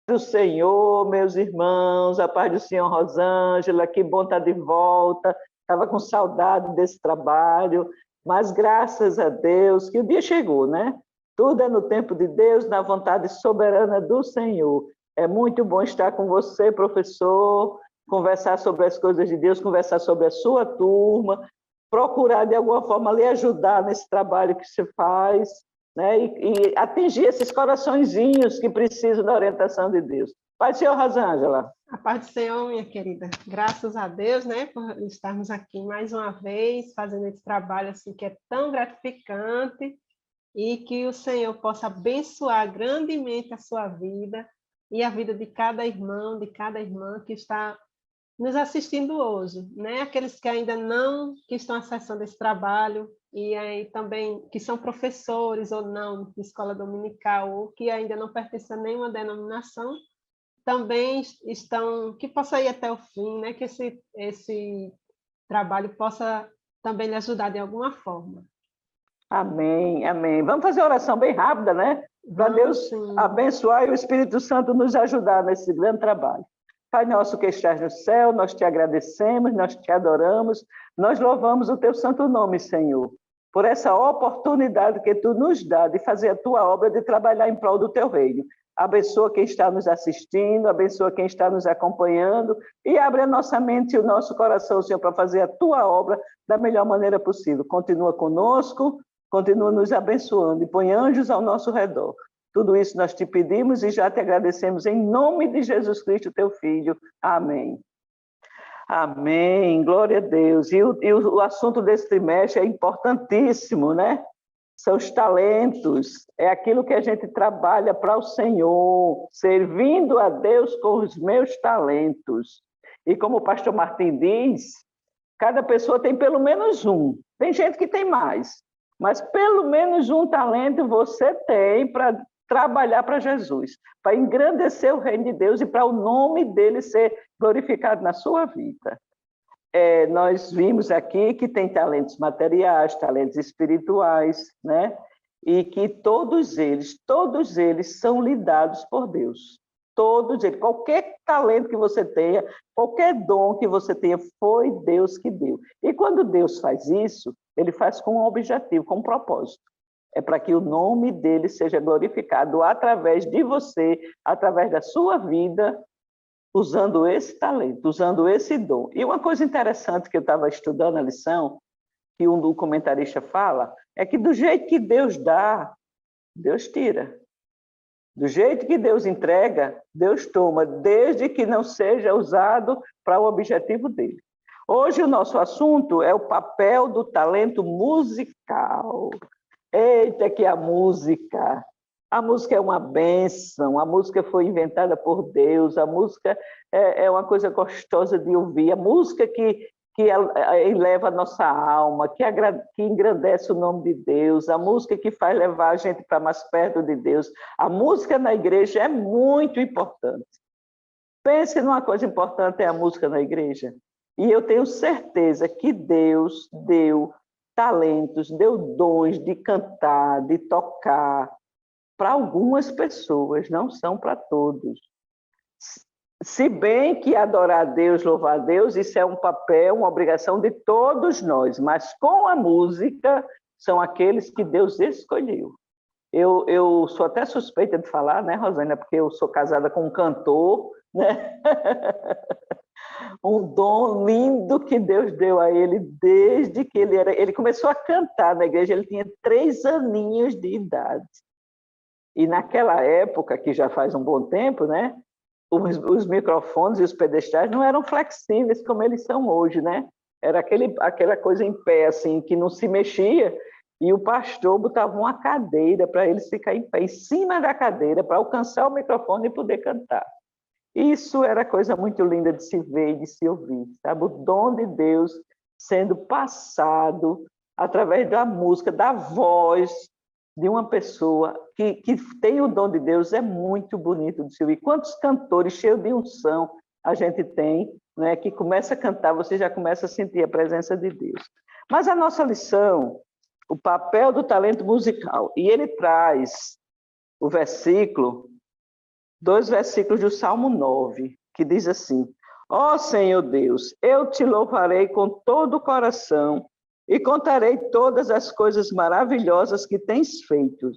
Do Senhor, meus irmãos, a paz do Senhor, Rosângela, que bom estar de volta. Estava com saudade desse trabalho, mas graças a Deus que o dia chegou, né? Tudo é no tempo de Deus, na vontade soberana do Senhor. É muito bom estar com você, professor, conversar sobre as coisas de Deus, conversar sobre a sua turma, procurar de alguma forma lhe ajudar nesse trabalho que você faz, né? E atingir esses coraçõezinhos que precisam da orientação de Deus. Pai do Senhor, Rosângela. A paz do Senhor, minha querida. Graças a Deus, né, por estarmos aqui mais uma vez, fazendo esse trabalho assim que é tão gratificante e que o Senhor possa abençoar grandemente a sua vida e a vida de cada irmão, de cada irmã que está nos assistindo hoje, né? Aqueles que ainda não, que estão acessando esse trabalho e aí também que são professores ou não de escola dominical ou que ainda não pertencem a nenhuma denominação, também estão, que possa ir até o fim, né? Que esse trabalho possa também lhe ajudar de alguma forma. Amém, amém. Vamos fazer uma oração bem rápida, né? Para Deus Sim. abençoar e o Espírito Santo nos ajudar nesse grande trabalho. Pai nosso que estás no céu, nós te agradecemos, nós te adoramos, nós louvamos o teu santo nome, Senhor, por essa oportunidade que tu nos dá de fazer a tua obra, de trabalhar em prol do teu reino. Abençoa quem está nos assistindo, abençoa quem está nos acompanhando e abre a nossa mente e o nosso coração, Senhor, para fazer a tua obra da melhor maneira possível. Continua conosco, continua nos abençoando e põe anjos ao nosso redor. Tudo isso nós te pedimos e já te agradecemos em nome de Jesus Cristo, teu Filho. Amém. Amém, glória a Deus. E o assunto desse trimestre é importantíssimo, né? São os talentos, é aquilo que a gente trabalha para o Senhor, servindo a Deus com os meus talentos. E como o pastor Martim diz, cada pessoa tem pelo menos um. Tem gente que tem mais, mas pelo menos um talento você tem para trabalhar para Jesus, para engrandecer o reino de Deus e para o nome dele ser glorificado na sua vida. Nós vimos aqui que tem talentos materiais, talentos espirituais, né? E que todos eles são lhe dados por Deus. Todos eles, qualquer talento que você tenha, qualquer dom que você tenha, foi Deus que deu. E quando Deus faz isso, ele faz com um objetivo, com um propósito. É para que o nome dele seja glorificado através de você, através da sua vida, usando esse talento, usando esse dom. E uma coisa interessante que eu estava estudando a lição, que um do comentarista fala, é que do jeito que Deus dá, Deus tira. Do jeito que Deus entrega, Deus toma, desde que não seja usado para o objetivo dele. Hoje o nosso assunto é o papel do talento musical. Eita, que a música! A música é uma bênção, a música foi inventada por Deus, a música é uma coisa gostosa de ouvir, a música que eleva a nossa alma, que engrandece o nome de Deus, a música que faz levar a gente para mais perto de Deus. A música na igreja é muito importante. Pense numa coisa importante, é a música na igreja. E eu tenho certeza que Deus deu talentos, deu dons de cantar, de tocar, para algumas pessoas, não são para todos. Se bem que adorar a Deus, louvar a Deus, isso é um papel, uma obrigação de todos nós, mas com a música, são aqueles que Deus escolheu. Eu sou até suspeita de falar, né, Rosângela, porque eu sou casada com um cantor, né? Um dom lindo que Deus deu a ele desde que ele começou a cantar na igreja, ele tinha 3 aninhos de idade. E naquela época, que já faz um bom tempo, né, os microfones e os pedestais não eram flexíveis como eles são hoje, né? Era aquela coisa em pé, assim, que não se mexia, e o pastor botava uma cadeira para eles ficarem em pé, em cima da cadeira, para alcançar o microfone e poder cantar. Isso era coisa muito linda de se ver e de se ouvir, sabe? O dom de Deus sendo passado através da música, da voz de uma pessoa que tem o dom de Deus, é muito bonito de se ouvir. Quantos cantores cheios de unção a gente tem, né, que começa a cantar, você já começa a sentir a presença de Deus. Mas a nossa lição, o papel do talento musical, e ele traz o versículo 2 versículos do Salmo 9, que diz assim: Ó Senhor Deus, eu te louvarei com todo o coração e contarei todas as coisas maravilhosas que tens feito.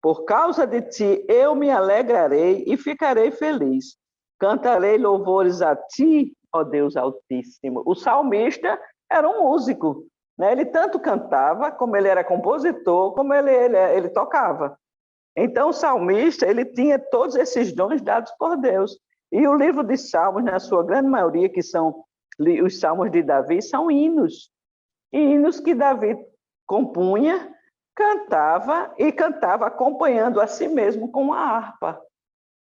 Por causa de ti eu me alegrarei e ficarei feliz. Cantarei louvores a ti, ó Deus Altíssimo. O salmista era um músico, né? Ele tanto cantava, como ele era compositor, como ele tocava. Então, o salmista, ele tinha todos esses dons dados por Deus. E o livro de Salmos, na sua grande maioria, que são os Salmos de Davi, são hinos. E hinos que Davi compunha, cantava e cantava acompanhando a si mesmo com uma harpa.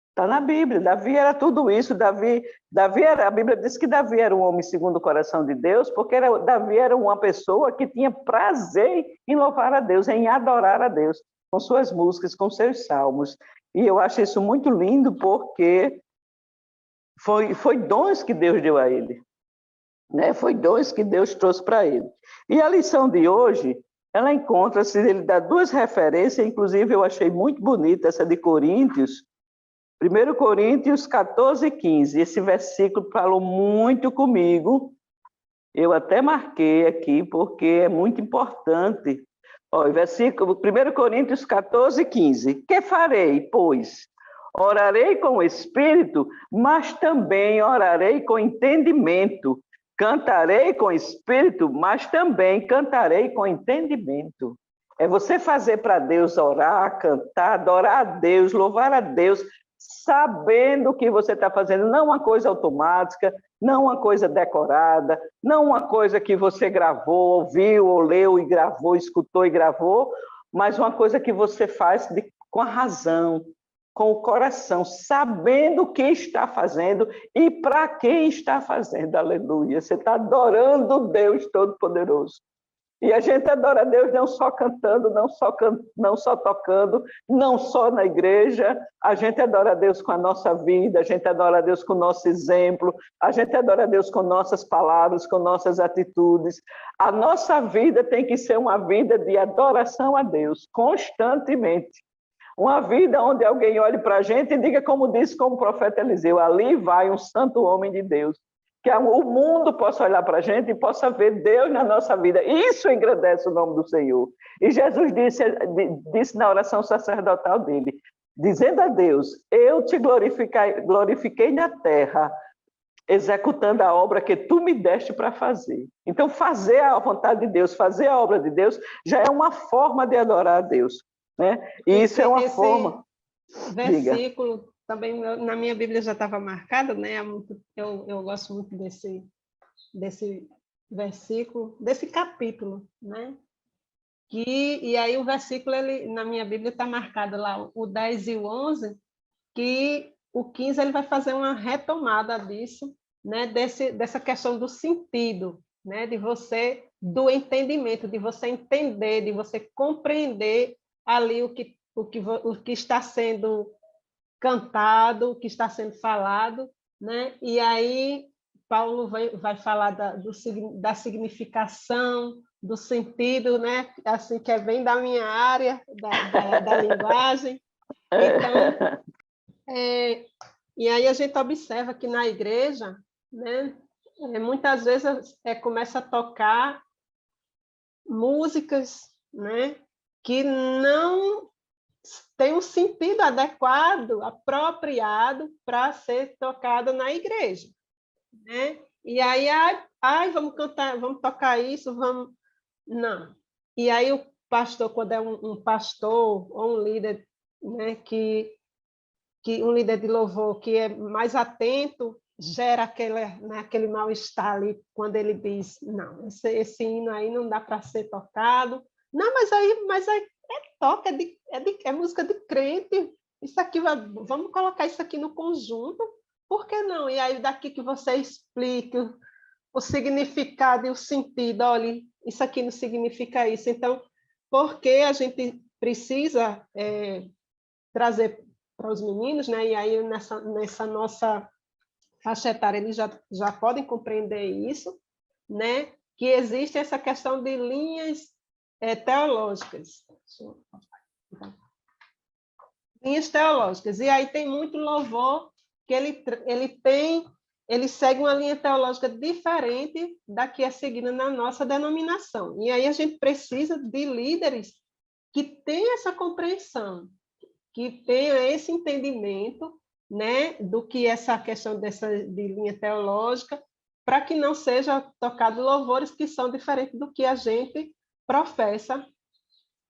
Está na Bíblia. Davi era tudo isso. A Bíblia diz que Davi era um homem segundo o coração de Deus, porque Davi era uma pessoa que tinha prazer em louvar a Deus, em adorar a Deus, com suas músicas, com seus salmos. E eu acho isso muito lindo, porque foi dons que Deus deu a ele. Né? Foi dons que Deus trouxe para ele. E a lição de hoje, ela encontra-se, ele dá 2 referências, inclusive eu achei muito bonita essa de Coríntios, 1 Coríntios 14, 15. Esse versículo falou muito comigo. Eu até marquei aqui, porque é muito importante. Ó, versículo 1 Coríntios 14, 15. Que farei, pois? Orarei com o Espírito, mas também orarei com entendimento. Cantarei com Espírito, mas também cantarei com entendimento. É você fazer para Deus orar, cantar, adorar a Deus, louvar a Deus, sabendo o que você está fazendo, não uma coisa automática, não uma coisa decorada, não uma coisa que você gravou, ouviu, ou leu e gravou, escutou e gravou, mas uma coisa que você faz com a razão, com o coração, sabendo o que está fazendo e para quem está fazendo. Aleluia! Você está adorando Deus Todo-Poderoso. E a gente adora a Deus não só cantando, não só tocando, não só na igreja. A gente adora a Deus com a nossa vida, a gente adora a Deus com o nosso exemplo, a gente adora a Deus com nossas palavras, com nossas atitudes. A nossa vida tem que ser uma vida de adoração a Deus, constantemente. Uma vida onde alguém olhe para a gente e diga, como disse como o profeta Eliseu, ali vai um santo homem de Deus. Que o mundo possa olhar para a gente e possa ver Deus na nossa vida. Isso engrandece o nome do Senhor. E Jesus disse na oração sacerdotal dele, dizendo a Deus, eu te glorifiquei na terra, executando a obra que tu me deste para fazer. Então, fazer a vontade de Deus, fazer a obra de Deus, já é uma forma de adorar a Deus. Né? E isso é uma forma... Versículo... Diga. Também na minha Bíblia já estava marcado, né? Eu gosto muito desse versículo, desse capítulo, né? E aí o versículo, na minha Bíblia está marcado lá, o 10 e o 11, que o 15 ele vai fazer uma retomada disso, né? Dessa questão do sentido, né? Do entendimento, de você entender, de você compreender ali o que está sendo cantado, o que está sendo falado, né? E aí Paulo vai falar da significação, do sentido, né? Assim, que é bem da minha área, da linguagem. Então, e aí a gente observa que na igreja, né? Muitas vezes começa a tocar músicas, né? Que não tem um sentido adequado, apropriado para ser tocado na igreja, né? E aí, vamos cantar, vamos tocar isso, vamos... Não. E aí o pastor, quando é um pastor ou um líder, né, que um líder de louvor que é mais atento, gera aquele mal-estar ali, quando ele diz, não, esse hino aí não dá para ser tocado. Não, mas aí toca, é música de crente, isso aqui, vamos colocar isso aqui no conjunto, por que não? E aí daqui que você explique o significado e o sentido, olha, isso aqui não significa isso. Então, por que a gente precisa trazer para os meninos, né? E aí nessa nossa faixa etária eles já podem compreender isso, né? Que existe essa questão de linhas teológicas. linhas teológicas. E aí tem muito louvor que ele segue uma linha teológica diferente da que é seguida na nossa denominação. E aí a gente precisa de líderes que tenham essa compreensão, que tenham esse entendimento, né, do que essa questão de linha teológica, para que não seja tocado louvores que são diferentes do que a gente professa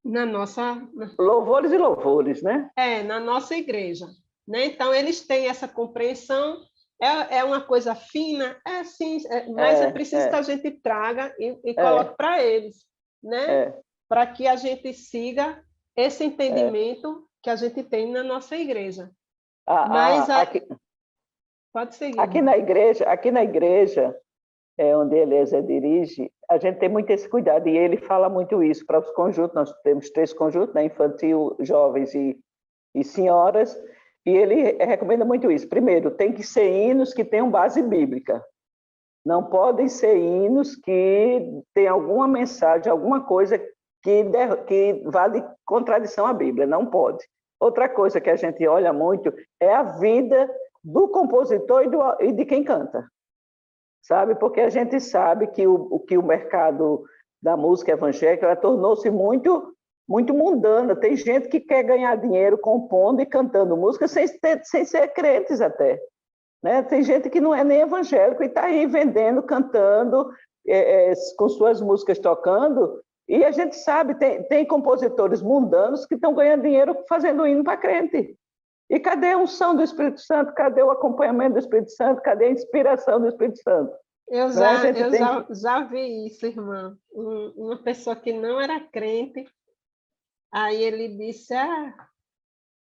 na nossa... Louvores e louvores, né? Na nossa igreja. Né? Então, eles têm essa compreensão, é uma coisa fina, sim, mas é preciso que a gente traga e coloque para eles, né? Para que a gente siga esse entendimento que a gente tem na nossa igreja. Pode seguir. Aqui na igreja onde Eliezer dirige, a gente tem muito esse cuidado, e ele fala muito isso para os conjuntos. Nós temos 3 conjuntos, né? Infantil, jovens e senhoras, e ele recomenda muito isso. Primeiro, tem que ser hinos que tenham base bíblica. Não podem ser hinos que tenham alguma mensagem, alguma coisa que vale contradição à Bíblia. Não pode. Outra coisa que a gente olha muito é a vida do compositor e de quem canta. Sabe? Porque a gente sabe que o mercado da música evangélica tornou-se muito mundana. Tem gente que quer ganhar dinheiro compondo e cantando música sem ser crentes até. Né? Tem gente que não é nem evangélico e está aí vendendo, cantando, com suas músicas tocando, e a gente sabe, tem compositores mundanos que estão ganhando dinheiro fazendo hino para crente. E cadê a unção do Espírito Santo? Cadê o acompanhamento do Espírito Santo? Cadê a inspiração do Espírito Santo? Eu já vi isso, irmã. Uma pessoa que não era crente, aí ele disse,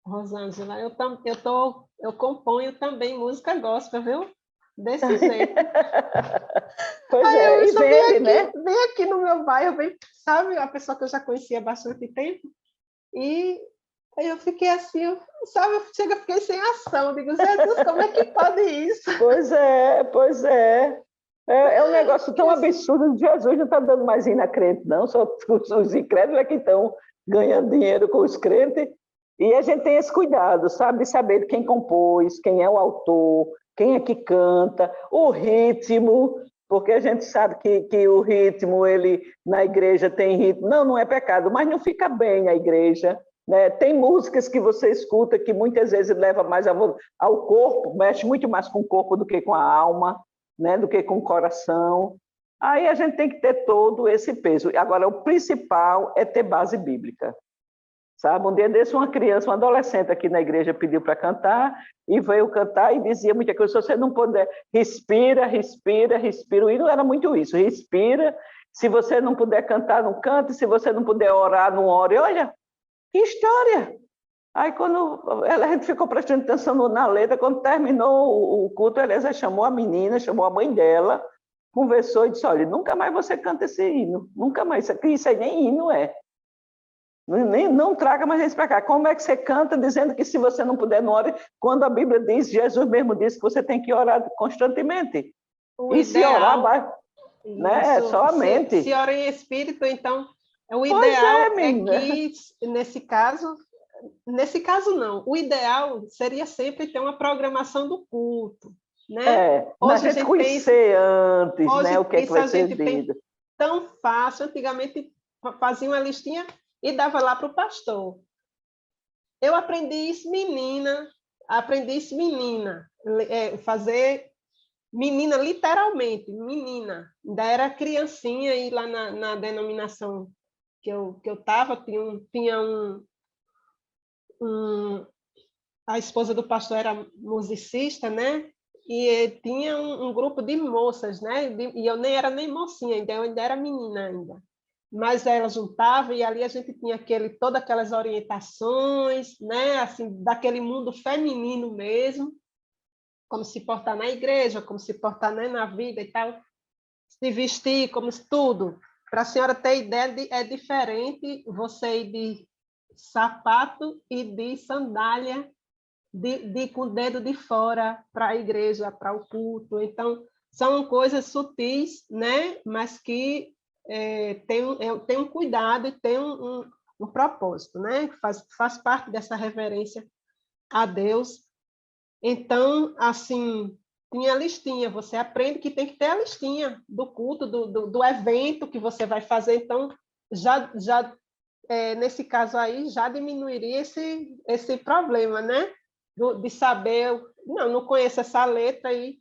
Rosângela, eu componho também música gospel, viu? Desse jeito. Pois aí eu vende, né? Vem aqui no meu bairro, sabe, a pessoa que eu já conhecia há bastante tempo, e aí eu fiquei assim, sabe, eu fiquei sem ação, digo, Jesus, como é que pode isso? Pois é. É um negócio tão absurdo, Jesus não está dando mais hino a crente, não, só os incrédulos é que estão ganhando dinheiro com os crentes, e a gente tem esse cuidado, sabe, de saber quem compôs, quem é o autor, quem é que canta, o ritmo, porque a gente sabe que o ritmo, ele na igreja tem ritmo, não é pecado, mas não fica bem a igreja, né? Tem músicas que você escuta que muitas vezes leva mais ao corpo, mexe muito mais com o corpo do que com a alma, né? Do que com o coração. Aí a gente tem que ter todo esse peso. Agora, o principal é ter base bíblica. Sabe? Um dia desse, uma criança, um adolescente aqui na igreja pediu para cantar e veio cantar e dizia muita coisa, se você não puder, respira. O hino era muito isso, respira, se você não puder cantar, não cante, se você não puder orar, não ore. Olha, que história! Aí, quando a gente ficou prestando atenção na letra, quando terminou o culto, a Elisa chamou a menina, chamou a mãe dela, conversou e disse, olha, nunca mais você canta esse hino, nunca mais, isso aí nem hino é. Não traga mais isso para cá. Como é que você canta dizendo que se você não puder, não ore, quando a Bíblia diz, Jesus mesmo disse que você tem que orar constantemente. Se orar, né? Somente. Se ora em espírito, então, o ideal é que, nesse caso não, o ideal seria sempre ter uma programação do culto. Né? Hoje a gente conhecer antes, né, o que é que vai ser dito. Tão fácil, antigamente fazia uma listinha e dava lá para o pastor. Eu aprendi isso, menina, fazer menina, literalmente, menina. Ainda era criancinha e lá na denominação que eu estava, tinha a esposa do pastor era musicista, né? E tinha um grupo de moças, né? E eu nem era nem mocinha ainda, eu ainda era menina ainda. Mas ela juntava e ali a gente tinha todas aquelas orientações, né? Assim, daquele mundo feminino mesmo, como se portar na igreja, como se portar, né, na vida e tal, se vestir, como tudo. Para a senhora ter ideia, é diferente você ir de sapato e de sandália, com o dedo de fora para a igreja, para o culto. Então, são coisas sutis, né? Mas que tem um cuidado e tem um propósito, né? Faz parte dessa reverência a Deus. Então, assim, tinha listinha, você aprende que tem que ter a listinha do culto, do evento que você vai fazer. Então, nesse caso aí, já diminuiria esse problema, né? De saber, não conheço essa letra aí,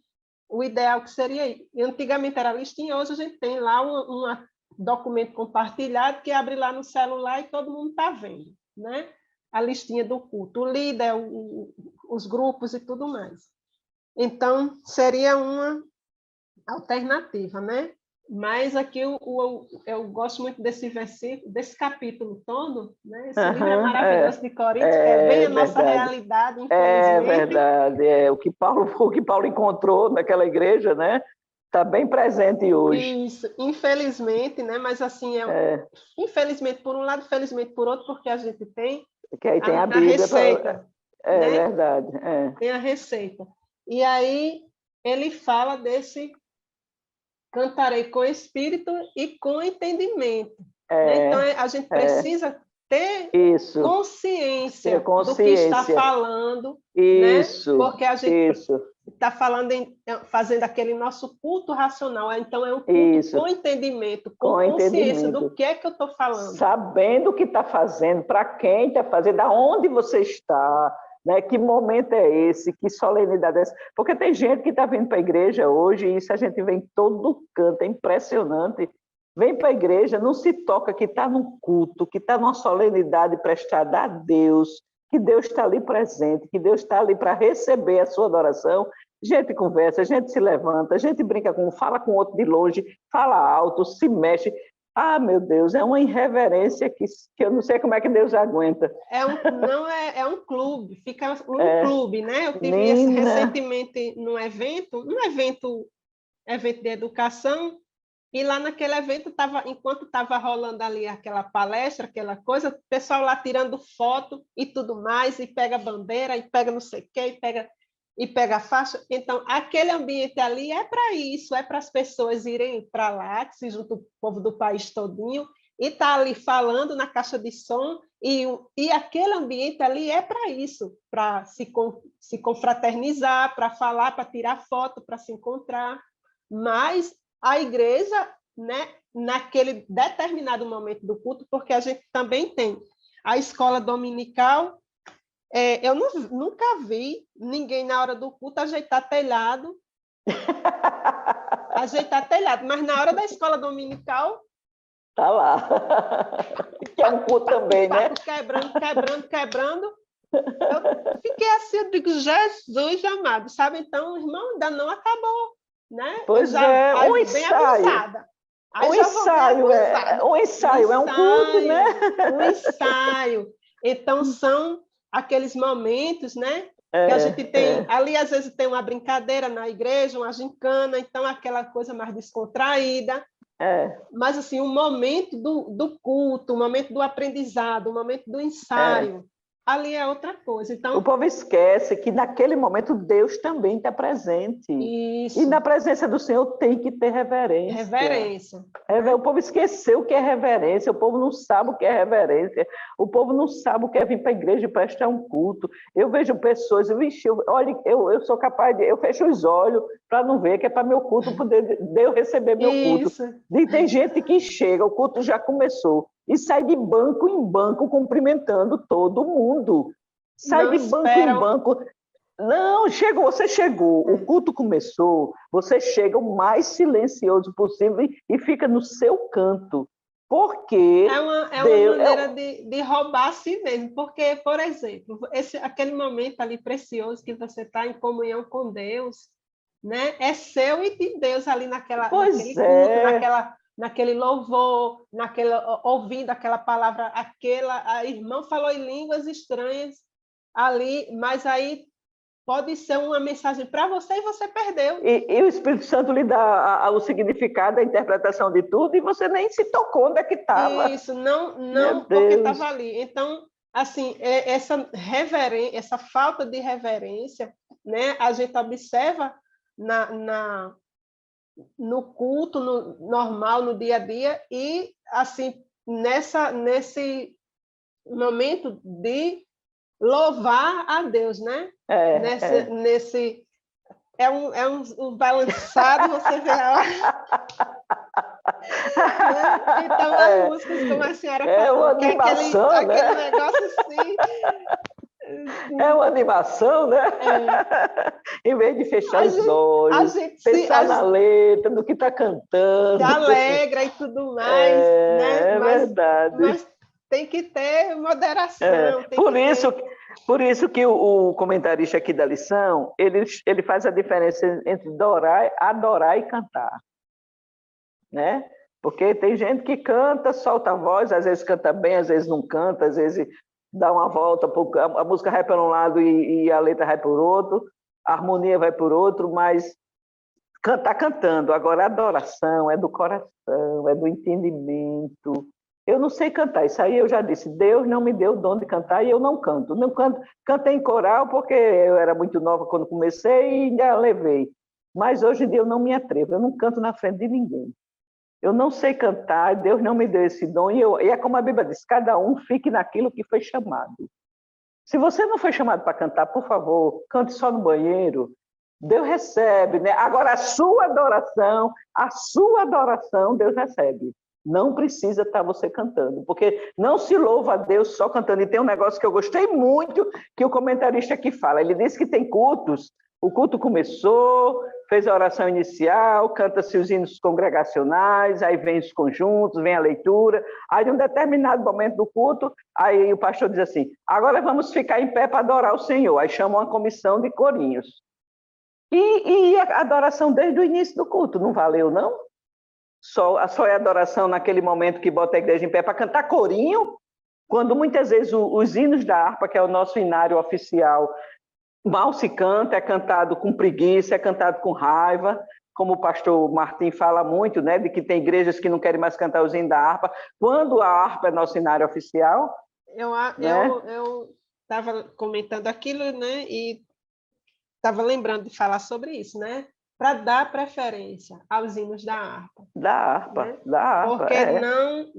o ideal que seria, e antigamente era listinha, hoje a gente tem lá um documento compartilhado que abre lá no celular e todo mundo está vendo, né? A listinha do culto, o líder, os grupos e tudo mais. Então, seria uma alternativa, né? Mas aqui eu gosto muito desse versículo, desse capítulo todo, né? Esse livro é maravilhoso de Coríntios, é bem a nossa realidade, infelizmente. É verdade, o que Paulo encontrou naquela igreja, né? Está bem presente hoje. Isso, infelizmente, né? Mas assim, infelizmente por um lado, felizmente por outro, porque a gente tem que aí tem a Bíblia. Receita. É né? verdade. Tem a receita. E aí ele fala desse cantarei com espírito e com entendimento. Né? Então, a gente precisa ter consciência do que está falando, isso, né? Porque a gente está falando fazendo aquele nosso culto racional. Então, é um culto com entendimento, com consciência do que é que eu estou falando. Sabendo o que está fazendo, para quem está fazendo, aonde você está, né? Que momento é esse, que solenidade é essa? Porque tem gente que está vindo para a igreja hoje, e isso a gente vê em todo canto, é impressionante. Vem para a igreja, não se toca que está num culto, que está numa solenidade prestada a Deus, que Deus está ali presente, que Deus está ali para receber a sua adoração. A gente conversa, a gente se levanta, a gente brinca com um, fala com outro de longe, fala alto, se mexe. Ah, meu Deus, é uma irreverência que eu não sei como é que Deus aguenta. É um clube, fica clube, né? Eu tive recentemente num evento de educação, e lá naquele evento, enquanto estava rolando ali aquela palestra, aquela coisa, o pessoal lá tirando foto e tudo mais, e pega bandeira, e pega não sei o quê, e pega a faixa. Então, aquele ambiente ali é para isso, é para as pessoas irem para lá, que se junta o povo do país todinho, e está ali falando na caixa de som, e aquele ambiente ali é para isso, para se confraternizar, para falar, para tirar foto, para se encontrar. Mas a igreja, né, naquele determinado momento do culto, porque a gente também tem a escola dominical. Eu nunca vi ninguém na hora do culto ajeitar telhado, mas na hora da escola dominical tá lá, que é um culto também, né? Quebrando. Eu fiquei assim, eu digo, Jesus amado, sabe? Então, irmão, ainda não acabou, né? Pois um ensaio. Um ensaio é um culto, né? Um ensaio. Então, são aqueles momentos, né? Que a gente tem, ali às vezes tem uma brincadeira na igreja, uma gincana, então aquela coisa mais descontraída. Mas assim, o momento do culto, o momento do aprendizado, o momento do ensaio, ali é outra coisa. Então, o povo esquece que naquele momento Deus também está presente. Isso. E na presença do Senhor tem que ter reverência. O povo esqueceu o que é reverência, o povo não sabe o que é reverência, o povo não sabe o que é vir para a igreja e prestar um culto. Eu vejo pessoas, olha, eu sou capaz eu fecho os olhos para não ver, que é para meu culto poder Deus receber meu culto. E tem gente que chega, o culto já começou, e sai de banco em banco cumprimentando todo mundo. Sai de banco em banco. Não, você chegou, o culto começou, você chega o mais silencioso possível e fica no seu canto. Porque é uma maneira de roubar a si mesmo. Porque, por exemplo, aquele momento ali precioso que você está em comunhão com Deus, né? É seu e de Deus ali naquele culto, naquele louvor, ouvindo aquela palavra, a irmã falou em línguas estranhas ali, mas aí pode ser uma mensagem para você e você perdeu. E o Espírito Santo lhe dá o significado, a interpretação de tudo, e você nem se tocou onde é que estava. Isso, não porque estava ali. Então, assim, essa falta de reverência, né, a gente observa no culto normal, no dia a dia, e assim nesse momento de louvar a Deus, né? Nesse um balançado, você vê a hora. Né? Então, as músicas, como a senhora falou, uma animação, aquele negócio assim. É uma animação, né? Em vez de fechar os olhos, pensar na letra, no que está cantando. Se alegra e tudo mais, né? Verdade. Mas tem que ter moderação. Por isso que o comentarista aqui da lição, ele faz a diferença entre adorar e cantar. Né? Porque tem gente que canta, solta a voz, às vezes canta bem, às vezes não canta, às vezes dá uma volta, a música vai para um lado e a letra vai por outro, a harmonia vai por outro, mas está cantando. Agora, a adoração é do coração, é do entendimento. Eu não sei cantar, isso aí eu já disse, Deus não me deu o dom de cantar e eu não canto. Não canto, cantei em coral porque eu era muito nova quando comecei e ainda levei. Mas hoje em dia eu não me atrevo, eu não canto na frente de ninguém. Eu não sei cantar, Deus não me deu esse dom, e é como a Bíblia diz, cada um fique naquilo que foi chamado. Se você não foi chamado para cantar, por favor, cante só no banheiro. Deus recebe, né? Agora, a sua adoração, Deus recebe. Não precisa estar você cantando, porque não se louva a Deus só cantando. E tem um negócio que eu gostei muito, que o comentarista aqui fala. Ele disse que tem cultos, o culto começou, fez a oração inicial, canta-se os hinos congregacionais, aí vem os conjuntos, vem a leitura, aí em um determinado momento do culto, aí o pastor diz assim, agora vamos ficar em pé para adorar o Senhor. Aí chama uma comissão de corinhos. E a adoração desde o início do culto, não valeu, não? Só é adoração naquele momento que bota a igreja em pé para cantar corinho, quando muitas vezes os hinos da harpa, que é o nosso hinário oficial, mal se canta, é cantado com preguiça, é cantado com raiva, como o pastor Martim fala muito, né, de que tem igrejas que não querem mais cantar os hinos da harpa, quando a harpa é nosso hinário oficial. Eu estava comentando aquilo, né, e estava lembrando de falar sobre isso, né? Para dar preferência aos hinos da harpa. Da harpa. Porque não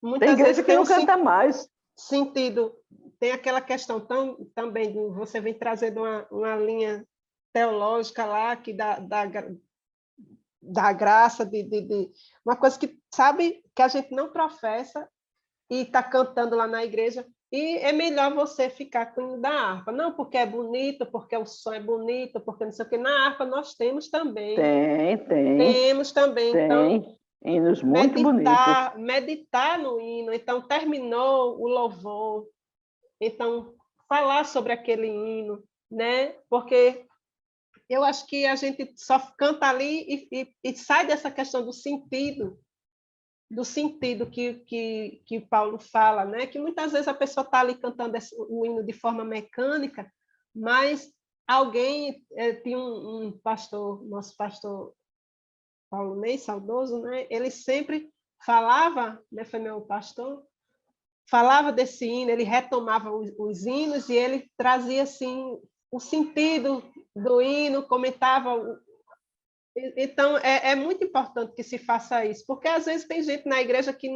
muitas tem igreja vezes que não canta mais. Sentido, tem aquela questão também de você vem trazendo uma linha teológica lá que da graça de uma coisa que sabe que a gente não professa e está cantando lá na igreja. E é melhor você ficar com o hino da harpa. Não porque é bonito, porque o som é bonito, porque não sei o quê. Na harpa nós temos também. Temos também. Tem. Então, hinos muito bonitos. Meditar no hino. Então, terminou o louvor. Então, falar sobre aquele hino, né? Porque eu acho que a gente só canta ali e sai dessa questão do sentido que Paulo fala, né? Que muitas vezes a pessoa está ali cantando o hino de forma mecânica, mas alguém tinha um pastor, nosso pastor Paulo Ney, saudoso, né? Ele sempre falava, né? Foi meu pastor, falava desse hino, ele retomava os hinos e ele trazia assim o sentido do hino, comentava. Então, é muito importante que se faça isso, porque às vezes tem gente na igreja que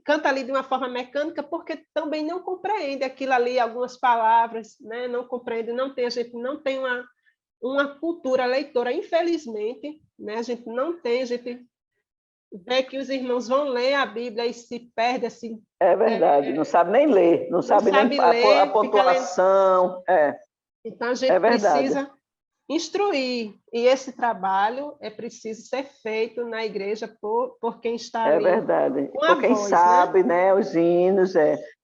canta ali de uma forma mecânica porque também não compreende aquilo ali, algumas palavras, né? Não compreende, a gente não tem uma cultura leitora, infelizmente, né? A gente vê que os irmãos vão ler a Bíblia e se perde assim. É verdade, não sabe nem ler, não sabe nem ler, a pontuação. Então, a gente precisa instruir, e esse trabalho é preciso ser feito na igreja por quem está ali. É verdade, por quem sabe, né, os hinos,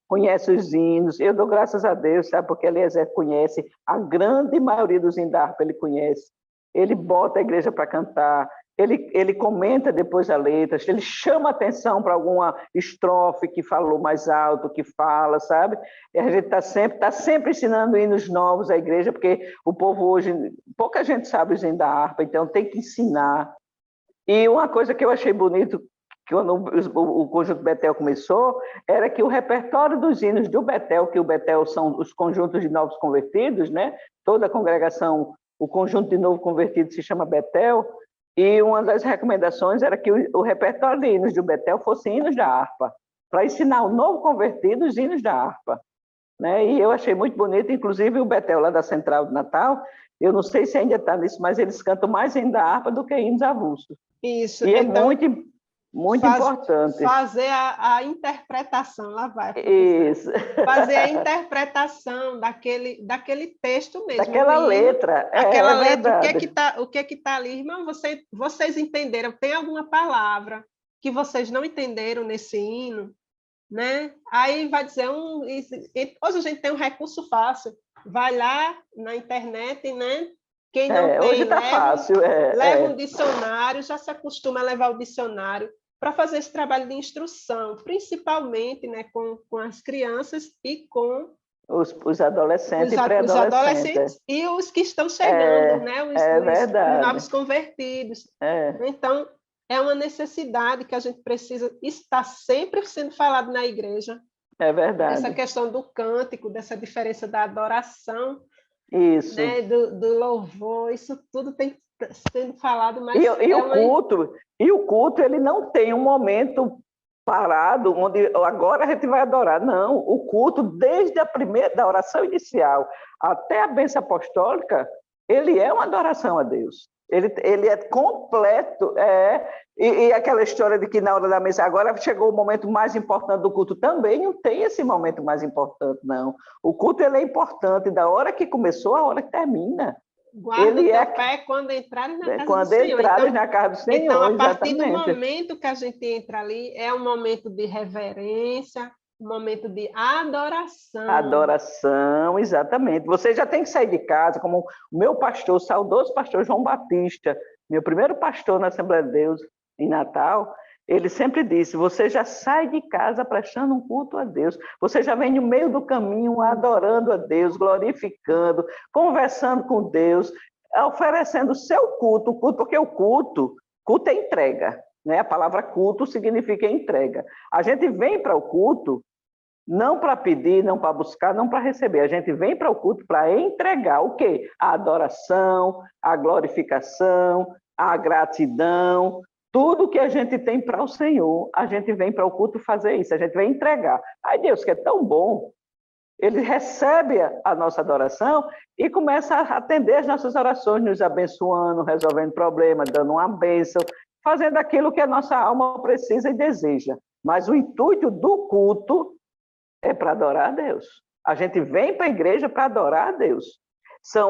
conhece os hinos. Eu dou graças a Deus, sabe, porque Eliezer conhece, a grande maioria dos hinos da harpa ele conhece. Ele bota a igreja para cantar, ele comenta depois a letra, ele chama atenção para alguma estrofe que falou mais alto, que fala, sabe? E a gente está sempre ensinando hinos novos à igreja, porque o povo hoje, pouca gente sabe os hinos da harpa, então tem que ensinar. E uma coisa que eu achei bonito, quando o Conjunto Betel começou, era que o repertório dos hinos do Betel, que o Betel são os conjuntos de novos convertidos, né? Toda a congregação, o conjunto de novo convertido se chama Betel, e uma das recomendações era que o repertório de hinos do Betel fosse hinos da harpa, para ensinar o novo convertido os hinos da harpa. Né? E eu achei muito bonito, inclusive o Betel lá da Central do Natal, eu não sei se ainda está nisso, mas eles cantam mais hinos da harpa do que hinos avulsos. Isso, e é então, muito importante. Fazer a interpretação, lá vai. Isso. Fazer a interpretação daquele texto mesmo. Daquela letra. Aquela é letra, verdade. o que que tá ali? Irmão, vocês entenderam? Tem alguma palavra que vocês não entenderam nesse hino? Né? Aí vai dizer, hoje a gente tem um recurso fácil. Vai lá na internet, né? Quem não tem, hoje está fácil. Leva um dicionário, já se acostuma a levar o dicionário para fazer esse trabalho de instrução, principalmente, né, com as crianças e com os adolescentes e os pré-adolescentes. adolescentes e os que estão chegando, né, os novos convertidos. Então, é uma necessidade que a gente precisa estar sempre sendo falado na igreja. É verdade. Essa questão do cântico, dessa diferença da adoração, isso, né, do louvor, isso tudo tem que sendo falado, mas o culto ele não tem um momento parado onde agora a gente vai adorar. Não, o culto desde da oração inicial até a bênção apostólica, ele é uma adoração a Deus. Ele é completo, e aquela história de que na hora da missa, agora chegou o momento mais importante do culto, também não tem esse momento mais importante, não. O culto ele é importante da hora que começou à hora que termina. Guarda o teu pé quando entrarem na casa do Senhor. Na casa do Senhor, então, a partir do momento que a gente entra ali, é um momento de reverência, um momento de adoração. Adoração, exatamente. Você já tem que sair de casa, como o meu pastor, o saudoso pastor João Batista, meu primeiro pastor na Assembleia de Deus em Natal, ele sempre disse, você já sai de casa prestando um culto a Deus, você já vem no meio do caminho adorando a Deus, glorificando, conversando com Deus, oferecendo o seu culto, porque o culto é entrega. Né? A palavra culto significa entrega. A gente vem para o culto não para pedir, não para buscar, não para receber. A gente vem para o culto para entregar o quê? A adoração, a glorificação, a gratidão, tudo que a gente tem para o Senhor, a gente vem para o culto fazer isso, a gente vem entregar. Ai, Deus, que é tão bom, ele recebe a nossa adoração e começa a atender as nossas orações, nos abençoando, resolvendo problemas, dando uma bênção, fazendo aquilo que a nossa alma precisa e deseja. Mas o intuito do culto é para adorar a Deus. A gente vem para a igreja para adorar a Deus.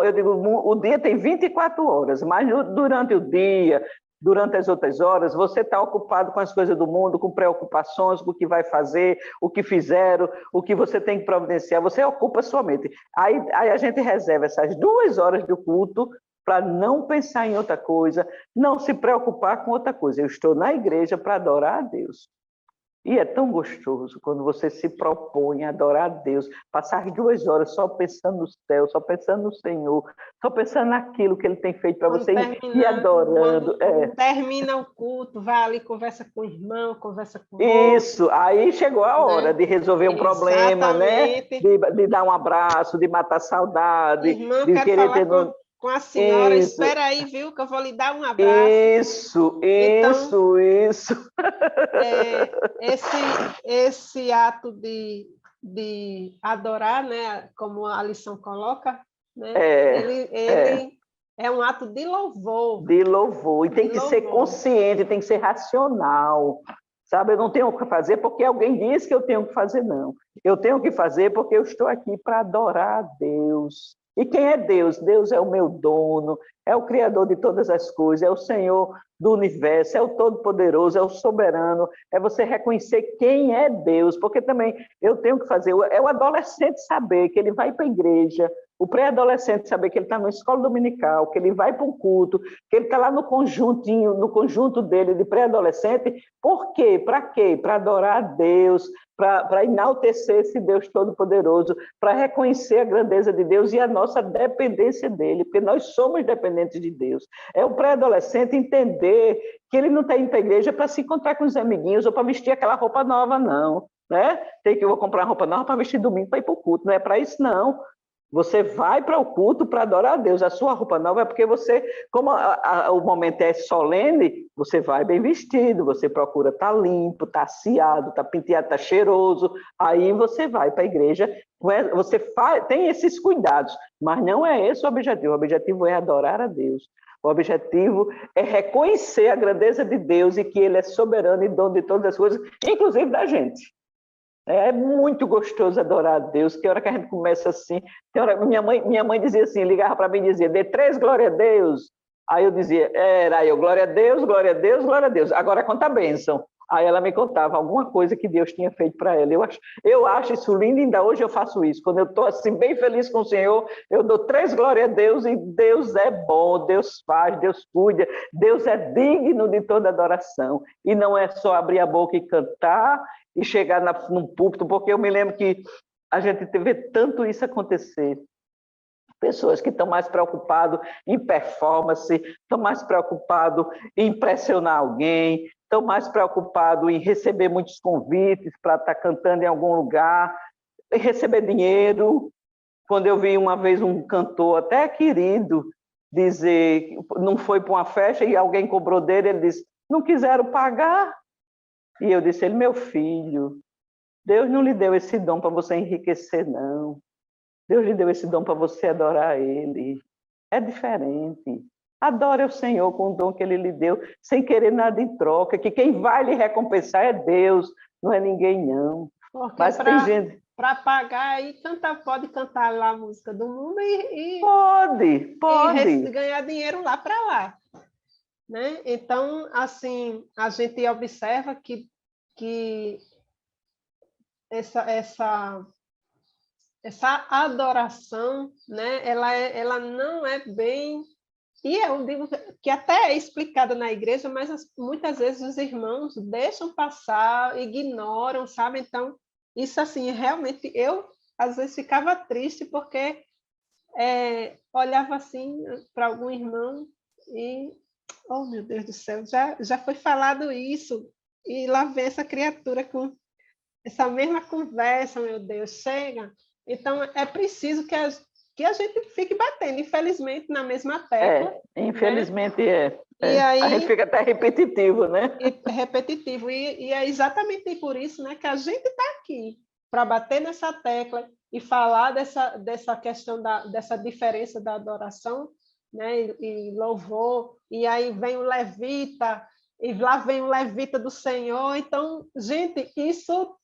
Eu digo, o dia tem 24 horas, mas durante o dia, durante as outras horas, você está ocupado com as coisas do mundo, com preocupações, com o que vai fazer, o que fizeram, o que você tem que providenciar, você ocupa sua mente. Aí a gente reserva essas 2 horas do culto para não pensar em outra coisa, não se preocupar com outra coisa. Eu estou na igreja para adorar a Deus. E é tão gostoso quando você se propõe a adorar a Deus, passar 2 horas só pensando no céu, só pensando no Senhor, só pensando naquilo que Ele tem feito para você e adorando. Quando termina o culto, vai ali, conversa com o irmão, conversa com o Isso, aí chegou a hora de resolver um problema, né? De dar um abraço, de matar saudade, irmão, de querer ter... Com a senhora, espera aí, viu, que eu vou lhe dar um abraço. Isso. Esse ato de adorar, né, como a lição coloca, né, ele é um ato de louvor. De louvor, e tem que ser consciente, tem que ser racional. Sabe, eu não tenho o que fazer porque alguém disse que eu tenho que fazer, não. Eu tenho que fazer porque eu estou aqui para adorar a Deus. E quem é Deus? Deus é o meu dono, é o Criador de todas as coisas, é o Senhor do universo, é o Todo-Poderoso, é o Soberano, é você reconhecer quem é Deus, porque também eu tenho que fazer, é o adolescente saber que ele vai para a igreja, o pré-adolescente saber que ele está na escola dominical, que ele vai para um culto, que ele está lá no conjunto dele de pré-adolescente. Por quê? Para quê? Para adorar a Deus, para enaltecer esse Deus Todo-Poderoso, para reconhecer a grandeza de Deus e a nossa dependência dele, porque nós somos dependentes de Deus. É o pré-adolescente entender que ele não está indo para a igreja para se encontrar com os amiguinhos ou para vestir aquela roupa nova, não. Né? Eu vou comprar roupa nova para vestir domingo para ir para o culto, não é para isso, não. Você vai para o culto para adorar a Deus. A sua roupa nova é porque você, como o momento é solene, você vai bem vestido, você procura estar limpo, estar aciado, estar penteado, estar cheiroso. Aí você vai para a igreja, você tem esses cuidados, mas não é esse o objetivo. O objetivo é adorar a Deus. O objetivo é reconhecer a grandeza de Deus e que Ele é soberano e dono de todas as coisas, inclusive da gente. É muito gostoso adorar a Deus, que hora que a gente começa assim, tem hora, minha mãe dizia assim, ligava para mim e dizia, dê 3 glória a Deus. Aí eu dizia, aí eu, glória a Deus, glória a Deus, glória a Deus. Agora conta a bênção. Aí ela me contava alguma coisa que Deus tinha feito para ela. Eu acho isso lindo, ainda hoje eu faço isso. Quando eu estou assim, bem feliz com o Senhor, eu dou 3 glória a Deus, e Deus é bom, Deus faz, Deus cuida, Deus é digno de toda adoração. E não é só abrir a boca e cantar, e chegar num púlpito, porque eu me lembro que a gente vê tanto isso acontecer. Pessoas que estão mais preocupadas em performance, estão mais preocupadas em impressionar alguém, estão mais preocupados em receber muitos convites para estar cantando em algum lugar, em receber dinheiro. Quando eu vi uma vez um cantor até querido dizer que não foi para uma festa e alguém cobrou dele, ele disse, não quiseram pagar. E eu disse, meu filho, Deus não lhe deu esse dom para você enriquecer, não. Deus lhe deu esse dom para você adorar Ele. É diferente. Adore o Senhor com o dom que Ele lhe deu, sem querer nada em troca, que quem vai lhe recompensar é Deus, não é ninguém, não. Porque mas tem gente... Para pagar, aí pode cantar lá a música do mundo Pode. E ganhar dinheiro lá para lá. Né? Então, assim, a gente observa que essa adoração, né? Ela não é bem... E eu digo que até é explicada na igreja, mas muitas vezes os irmãos deixam passar, ignoram, sabe? Então, isso assim, realmente, eu às vezes ficava triste porque olhava assim para algum irmão e... Oh, meu Deus do céu, já foi falado isso, e lá vem essa criatura com essa mesma conversa, meu Deus, chega. Então, é preciso que a gente fique batendo, infelizmente, na mesma tecla. Infelizmente, né? E aí, a gente fica até repetitivo, né? Repetitivo, e é exatamente por isso, né, que a gente está aqui, para bater nessa tecla e falar dessa questão dessa diferença da adoração, né, e louvor, e aí vem o levita, e lá vem o levita do Senhor. Então, gente, isso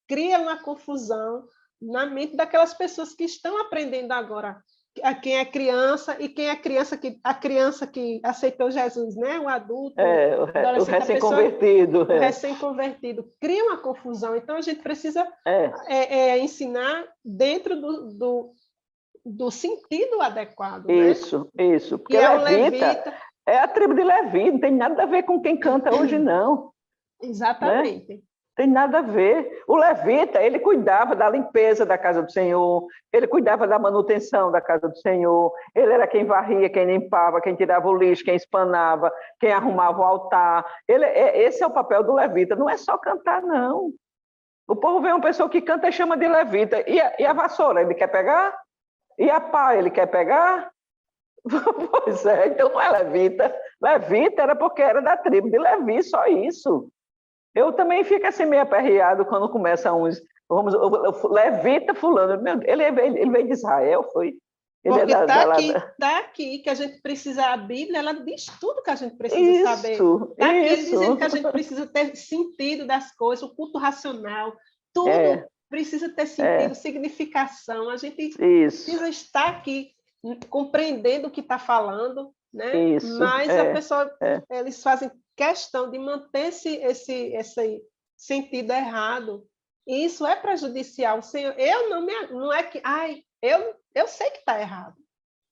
cria uma confusão na mente daquelas pessoas que estão aprendendo agora, a quem é criança e quem é a criança que aceitou Jesus, né? O adulto, o recém-convertido. O recém-convertido. Cria uma confusão. Então, a gente precisa ensinar dentro do sentido adequado. Isso. Porque levita é a tribo de Levi, não tem nada a ver com quem canta hoje, não. Exatamente. Né? Tem nada a ver. O levita, ele cuidava da limpeza da casa do Senhor, ele cuidava da manutenção da casa do Senhor, ele era quem varria, quem limpava, quem tirava o lixo, quem espanava, quem arrumava o altar. Esse é o papel do levita, não é só cantar, não. O povo vê uma pessoa que canta e chama de levita. E a vassoura, ele quer pegar? E a pá, ele quer pegar? Pois é, então não é levita. Levita era porque era da tribo de Levi, só isso. Eu também fico assim meio aperreado quando começa uns... levita fulano. Ele veio de Israel, foi? Ele porque está aqui que a gente precisa... A Bíblia, ela diz tudo que a gente precisa saber. Está aqui dizendo que a gente precisa ter sentido das coisas, o culto racional, tudo precisa ter sentido, significação. A gente precisa estar aqui compreendendo o que está falando, né? Mas a pessoa, eles fazem questão de manter esse sentido errado. E isso é prejudicial. Senhor, não é que... eu sei que está errado,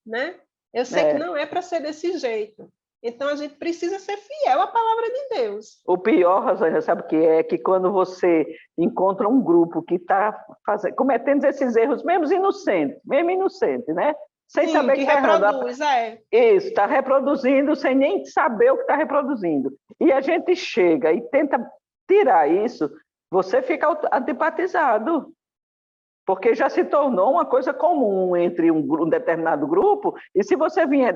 né? Eu sei que não é para ser desse jeito. Então, a gente precisa ser fiel à palavra de Deus. O pior, Rosângela, sabe o que é? Que quando você encontra um grupo que está cometendo esses erros, mesmo inocente, né? Sem saber que está reproduz, Isso, está reproduzindo sem nem saber o que está reproduzindo. E a gente chega e tenta tirar isso, você fica antipatizado. porque já se tornou uma coisa comum entre um determinado grupo, e se você vier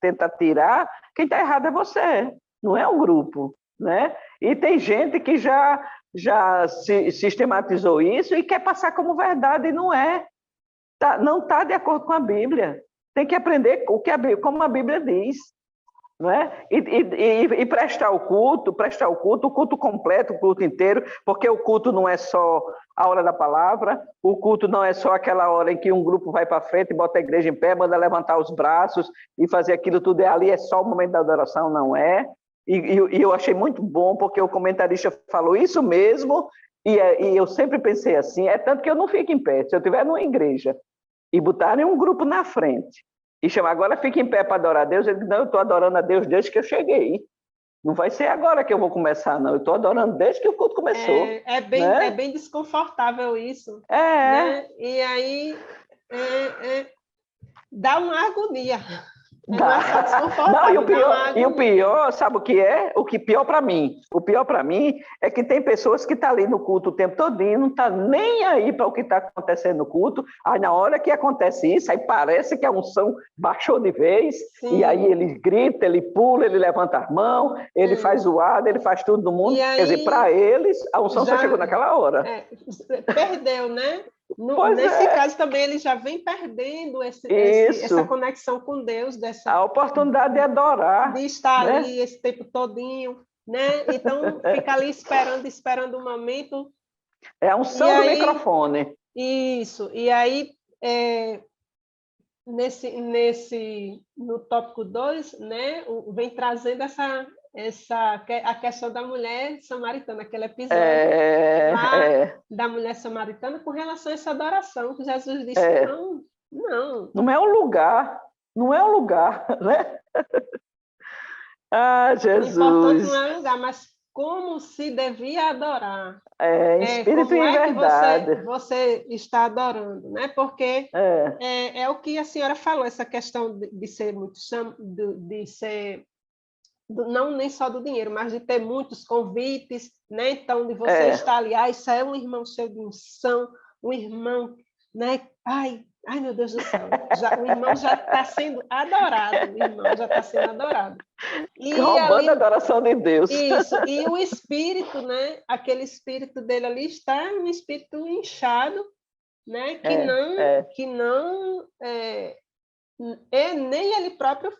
tentar tirar, quem está errado é você, não é o grupo, né? E tem gente que já sistematizou isso e quer passar como verdade, e não é. Não está de acordo com a Bíblia. Tem que aprender como a Bíblia diz. Não é? E prestar o culto completo, o culto inteiro, porque o culto não é só a hora da palavra, o culto não é só aquela hora em que um grupo vai para frente e bota a igreja em pé, manda levantar os braços e fazer aquilo tudo, ali é só o momento da adoração, não é? E eu achei muito bom, porque o comentarista falou isso mesmo, e eu sempre pensei assim, é tanto que eu não fico em pé. Se eu estiver numa igreja e botarem um grupo na frente, e chamar, agora fica em pé para adorar a Deus, eu digo, não, eu estou adorando a Deus desde que eu cheguei. Não vai ser agora que eu vou começar, não. Eu estou adorando desde que o culto começou. É bem desconfortável isso. Né? E aí dá uma agonia. Não é só desconfortável. Não, e o pior, sabe o que é? O pior para mim é que tem pessoas que estão ali no culto o tempo todinho, não está nem aí para o que está acontecendo no culto. Aí na hora que acontece isso, aí parece que a unção baixou de vez. Sim. E aí ele grita, ele pula, ele levanta a mão, ele faz zoada, ele faz tudo do mundo. Quer dizer, para eles, a unção só chegou naquela hora. Perdeu, né? Nesse caso também ele já vem perdendo essa conexão com Deus, a oportunidade de adorar, de estar ali esse tempo todinho, né? Então fica ali esperando um momento. É a unção do microfone. Isso. E aí no tópico 2, né, vem trazendo a questão da mulher samaritana, aquele episódio da mulher samaritana com relação a essa adoração, que Jesus disse, não é um lugar, né? Ah, Jesus! O importante não é o lugar, mas como se devia adorar. Espírito e verdade. Que você está adorando, né? Porque é o que a senhora falou, essa questão de ser muito de ser não nem só do dinheiro, mas de ter muitos convites, né? Então, de você estar ali, isso é um irmão cheio de unção, um irmão, né? Ai, meu Deus do céu, o irmão já está sendo adorado, E roubando a adoração de Deus. Isso, e o espírito, né? Aquele espírito dele ali está um espírito inchado, né? Que não nem ele próprio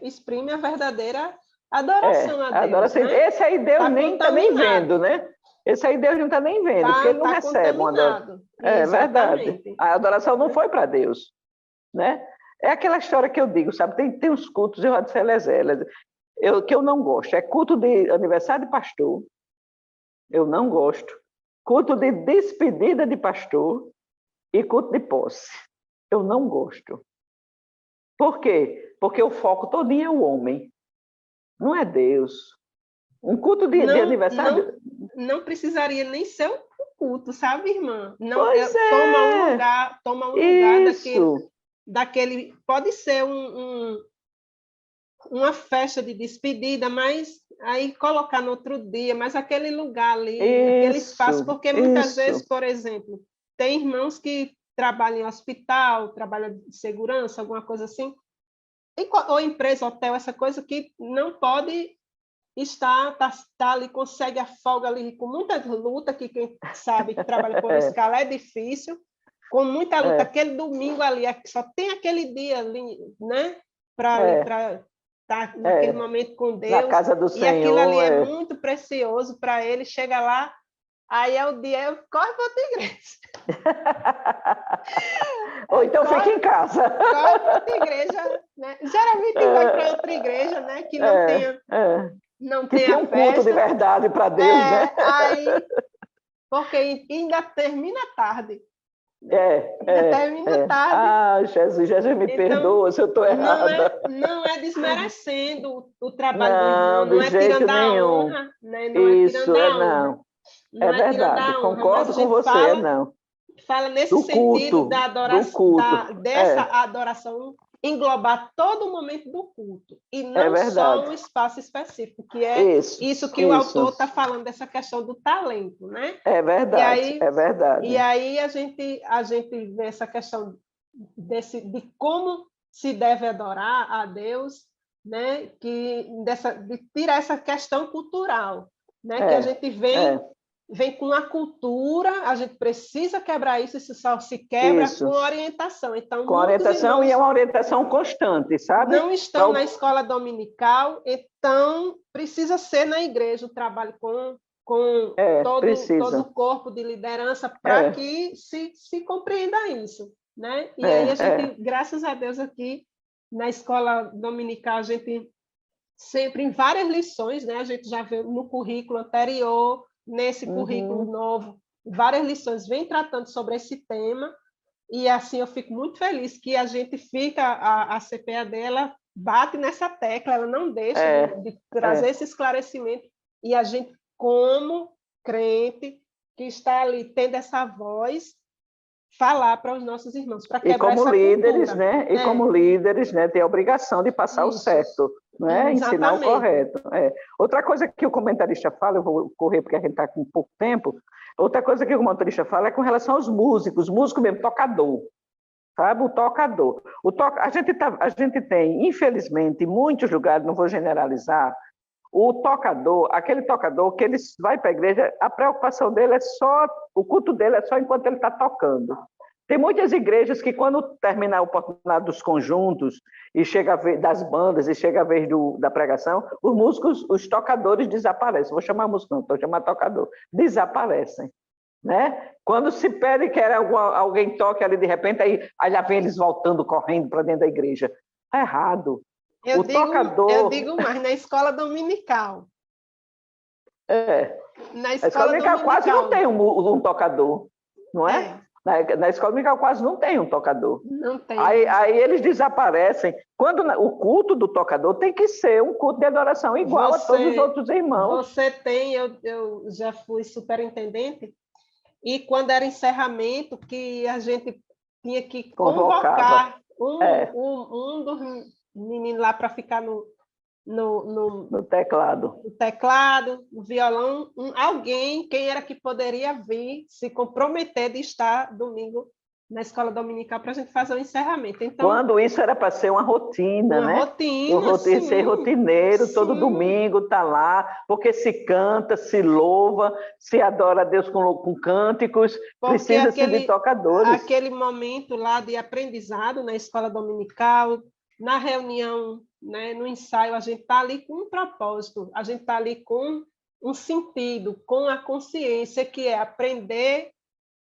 exprime a verdadeira adoração a Deus. Né? Esse aí Deus nem está nem vendo, né? Esse aí Deus não está nem vendo, porque ele não recebe uma adoração. É verdade. A adoração não foi para Deus, né? É aquela história que eu digo, sabe? Tem uns cultos, eu já disse que eu não gosto. É culto de aniversário de pastor, eu não gosto. Culto de despedida de pastor e culto de posse, eu não gosto. Por quê? Porque o foco todinho é o homem, não é Deus. Um culto de aniversário... Não precisaria nem ser um culto, sabe, irmã? Toma um lugar daquele... Pode ser uma festa de despedida, mas aí colocar no outro dia, mas aquele lugar ali, aquele espaço, porque muitas vezes, por exemplo, tem irmãos que trabalham em hospital, trabalham de segurança, alguma coisa assim, ou empresa, hotel, essa coisa que não pode estar ali, consegue a folga ali com muita luta, que quem sabe que trabalha por escala é difícil, com muita luta, aquele domingo ali, só tem aquele dia ali, né, para estar naquele momento com Deus, na casa do Senhor, aquilo ali é muito precioso para ele, chega lá, aí é o dia, corre para outra igreja. Ou então fica em casa. Corre para outra igreja, né? Geralmente vai para outra igreja, né, que não tenha um culto de verdade para Deus, né? Aí, porque ainda termina tarde. Termina tarde. Ah, Jesus me perdoa se eu estou errada. Não é desmerecendo o trabalho do irmão, não é tirando a honra. Né? Não Isso, é verdade, concordo com você, não. Fala nesse sentido da adoração, dessa adoração englobar todo o momento do culto, e não só um espaço específico, que é isso que o autor está falando, dessa questão do talento, né? É verdade, é verdade. E aí a gente vê essa questão de como se deve adorar a Deus, né? De tirar essa questão cultural, né? Que a gente vem com a cultura, a gente precisa quebrar isso só se quebra com orientação. Então, com orientação, e é uma orientação constante, sabe? Não estão na escola dominical, então precisa ser na igreja o trabalho com todo o corpo de liderança para que se compreenda isso, né? E aí a gente, graças a Deus, aqui na escola dominical, a gente sempre, em várias lições, né? A gente já vê no currículo anterior, nesse currículo novo, várias lições vem tratando sobre esse tema, e assim eu fico muito feliz que a gente fica, a CPAD, ela bate nessa tecla, ela não deixa de trazer esse esclarecimento, e a gente, como crente, que está ali tendo essa voz, falar para os nossos irmãos, para quebrar essa líderes, cultura. Né? E como líderes, né, tem a obrigação de passar o certo, né? Ensinar o correto. Outra coisa que o comentarista fala, eu vou correr porque a gente está com pouco tempo, outra coisa que o comentarista fala é com relação aos músicos mesmo, tocador, sabe? O tocador. A gente tem, infelizmente, em muitos lugares, não vou generalizar, o tocador, aquele tocador que ele vai para a igreja, a preocupação dele o culto dele é só enquanto ele está tocando. Tem muitas igrejas que, quando terminar a oportunidade dos conjuntos, e chega a vez das bandas, e chega a vez da pregação, os músicos, os tocadores desaparecem. Vou chamar músico, não, estou chamando tocador. Desaparecem. Né? Quando se pede que alguém toque ali de repente, aí já vem eles voltando, correndo para dentro da igreja. Está errado. Eu digo mais, na escola dominical. Na escola dominical quase não tem um tocador, não é? Na escola dominical quase não tem um tocador. Não tem. Aí eles desaparecem. Quando o culto do tocador tem que ser um culto de adoração igual a todos os outros irmãos. Você tem, eu já fui superintendente, e quando era encerramento, que a gente tinha que convocar um dos meninos lá para ficar no teclado. No teclado, no violão, quem era que poderia vir se comprometer de estar domingo na escola dominical para a gente fazer o encerramento. Então, quando isso era para ser uma rotina, né? Rotina, ser rotineiro, todo domingo está lá, porque se canta, se louva, se adora a Deus com cânticos, precisa-se de tocadores. Aquele momento lá de aprendizado na escola dominical, na reunião, né, no ensaio, a gente está ali com um propósito, a gente está ali com um sentido, com a consciência, que é aprender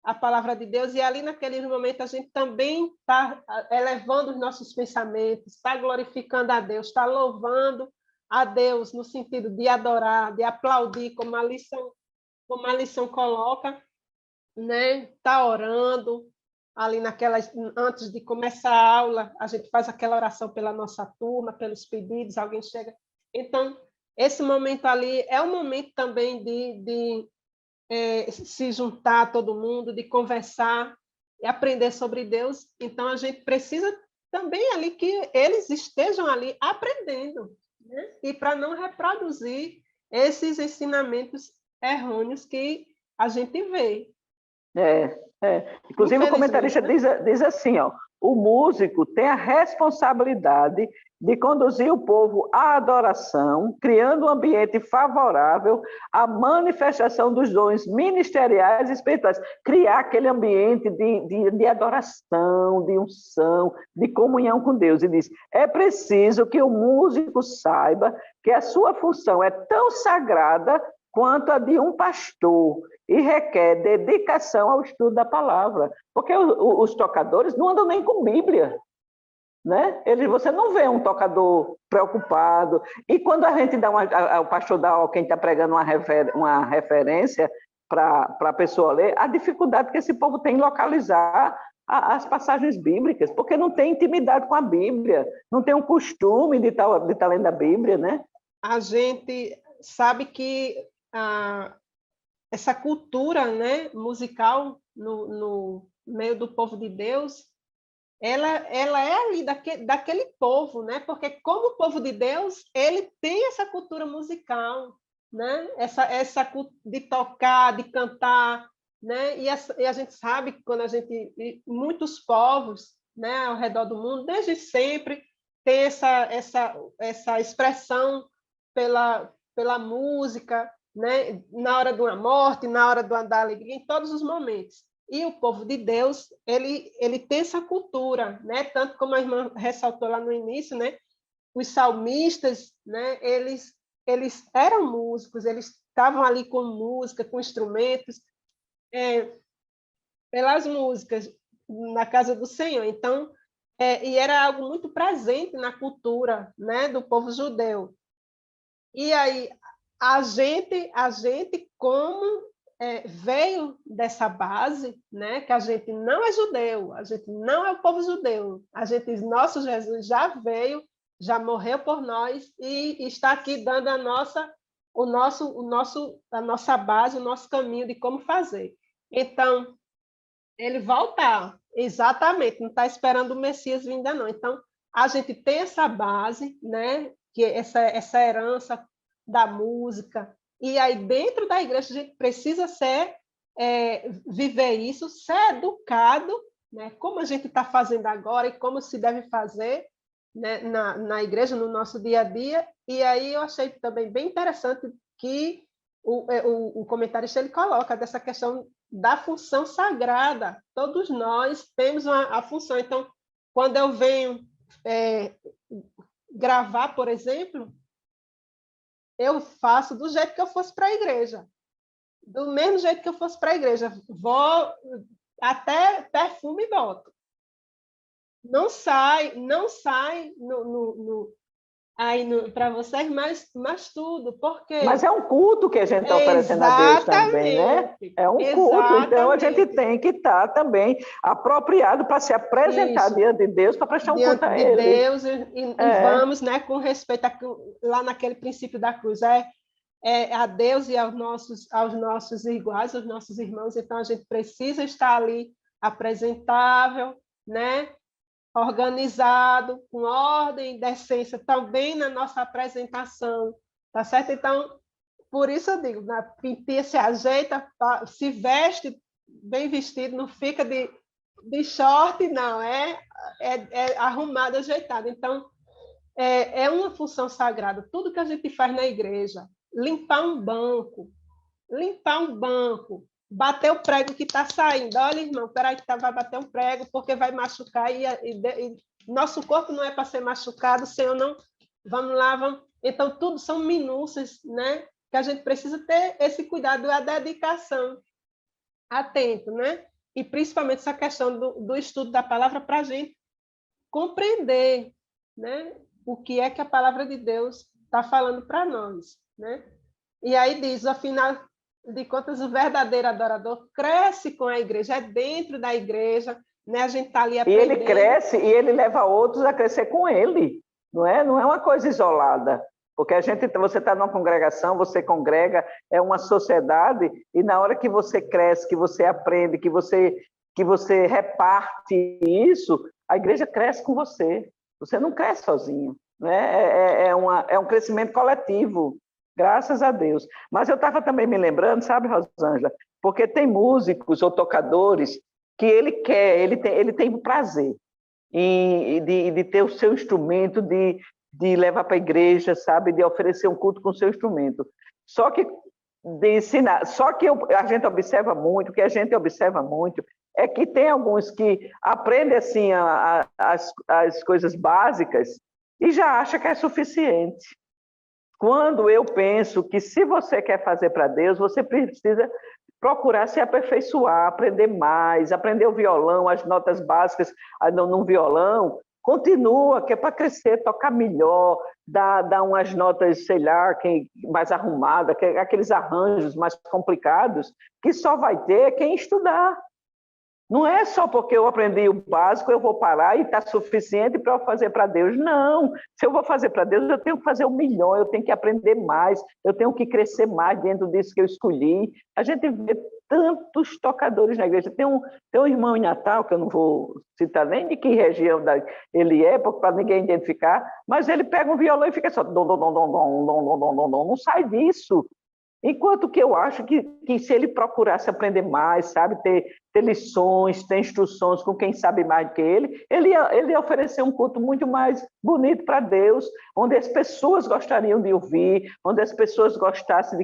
a palavra de Deus, e ali naquele momento a gente também está elevando os nossos pensamentos, está glorificando a Deus, está louvando a Deus no sentido de adorar, de aplaudir, como a lição coloca, né? Está orando, ali antes de começar a aula, a gente faz aquela oração pela nossa turma, pelos pedidos, alguém chega. Então, esse momento ali é um momento também de se juntar todo mundo, de conversar e aprender sobre Deus. Então, a gente precisa também ali que eles estejam ali aprendendo, né? E para não reproduzir esses ensinamentos errôneos que a gente vê. Inclusive, o comentarista diz assim, ó, o músico tem a responsabilidade de conduzir o povo à adoração, criando um ambiente favorável à manifestação dos dons ministeriais e espirituais. Criar aquele ambiente de adoração, de unção, de comunhão com Deus. E diz, é preciso que o músico saiba que a sua função é tão sagrada quanto a de um pastor, e requer dedicação ao estudo da palavra, porque os tocadores não andam nem com Bíblia, né? Você não vê um tocador preocupado, e quando a gente o pastor dá, quem está pregando uma referência para a pessoa ler, a dificuldade que esse povo tem em localizar as passagens bíblicas, porque não tem intimidade com a Bíblia, não tem um costume de estar lendo a Bíblia, né? A gente sabe que essa cultura, né, musical no meio do povo de Deus, ela é ali daquele povo, né? Porque como povo de Deus, ele tem essa cultura musical, né? Essa de tocar, de cantar, né? E a gente sabe que quando muitos povos, né, ao redor do mundo, desde sempre, tem essa expressão pela música, né? Na hora de uma morte, na hora da alegria, em todos os momentos. E o povo de Deus, ele tem essa cultura, né? Tanto como a irmã ressaltou lá no início, né? Os salmistas, né? Eles eram músicos, eles estavam ali com música, com instrumentos, pelas músicas na casa do Senhor. Então, e era algo muito presente na cultura, né? Do povo judeu. E aí a gente como veio dessa base, né, que a gente não é judeu, a gente não é o povo judeu, nosso Jesus já veio, já morreu por nós e está aqui dando a nossa base, o nosso caminho de como fazer. Então, ele voltar, exatamente, não está esperando o Messias vir ainda não. Então, a gente tem essa base, né, que essa herança da música, e aí dentro da igreja a gente precisa viver isso, ser educado, né, como a gente está fazendo agora e como se deve fazer, né, na igreja, no nosso dia a dia. E aí eu achei também bem interessante que o comentarista ele coloca dessa questão da função sagrada. Todos nós temos a função. Então, quando eu venho gravar, por exemplo, eu faço do jeito que eu fosse para a igreja. Do mesmo jeito que eu fosse para a igreja. Vou até perfume boto. Não sai para vocês, mas tudo. Por quê? Mas é um culto que a gente está oferecendo a Deus também, né? É um culto, então a gente tem que estar também apropriado para se apresentar diante de Deus, para prestar um culto a Ele. Deus, e vamos, né, com respeito lá naquele princípio da cruz, a Deus e aos nossos iguais, aos nossos irmãos. Então a gente precisa estar ali apresentável, né? Organizado, com ordem, decência também na nossa apresentação, tá certo? Então, por isso eu digo, na pintia se ajeita, se veste bem vestido, não fica de short, não, é arrumado, ajeitado. Então, é uma função sagrada. Tudo que a gente faz na igreja, limpar um banco, bater o prego que está saindo. Olha, irmão, peraí que vai bater um prego, porque vai machucar, e nosso corpo não é para ser machucado, Senhor, não. Vamos lá, vamos. Então, tudo são minúcias, né? Que a gente precisa ter esse cuidado, a dedicação, atento, né? E principalmente essa questão do estudo da palavra para a gente compreender, né? O que é que a palavra de Deus está falando para nós, né? E aí diz, afinal de contas, o verdadeiro adorador cresce com a igreja, é dentro da igreja, né? A gente está ali aprendendo. E ele cresce e ele leva outros a crescer com ele, não é? Não é uma coisa isolada, porque você está numa congregação, você congrega, é uma sociedade, e na hora que você cresce, que você aprende, que você reparte isso, a igreja cresce com você. Você não cresce sozinho, né? É um crescimento coletivo. Graças a Deus. Mas eu estava também me lembrando, sabe, Rosângela? Porque tem músicos ou tocadores que ele tem prazer de ter o seu instrumento, de levar para a igreja, sabe? De oferecer um culto com o seu instrumento. Só que de ensinar. Só que a gente observa muito, o que a gente observa muito é que tem alguns que aprendem assim as coisas básicas e já acha que é suficiente. Quando eu penso que se você quer fazer para Deus, você precisa procurar se aperfeiçoar, aprender mais, aprender o violão, as notas básicas no violão, continua, que é para crescer, tocar melhor, dar umas notas, sei lá, mais arrumadas, aqueles arranjos mais complicados, que só vai ter quem estudar. Não é só porque eu aprendi o básico, eu vou parar e está suficiente para eu fazer para Deus. Não, se eu vou fazer para Deus, eu tenho que fazer o melhor, eu tenho que aprender mais, eu tenho que crescer mais dentro disso que eu escolhi. A gente vê tantos tocadores na igreja. Tem um irmão em Natal, que eu não vou citar nem de que região ele é, para ninguém identificar, mas ele pega um violão e fica só dom, dom, dom, dom, dom, dom, dom, dom, dom, não sai disso. Enquanto que eu acho que se ele procurasse aprender mais, sabe, ter lições, ter instruções com quem sabe mais do que ele ia oferecer um culto muito mais bonito para Deus, onde as pessoas gostariam de ouvir, onde as pessoas gostassem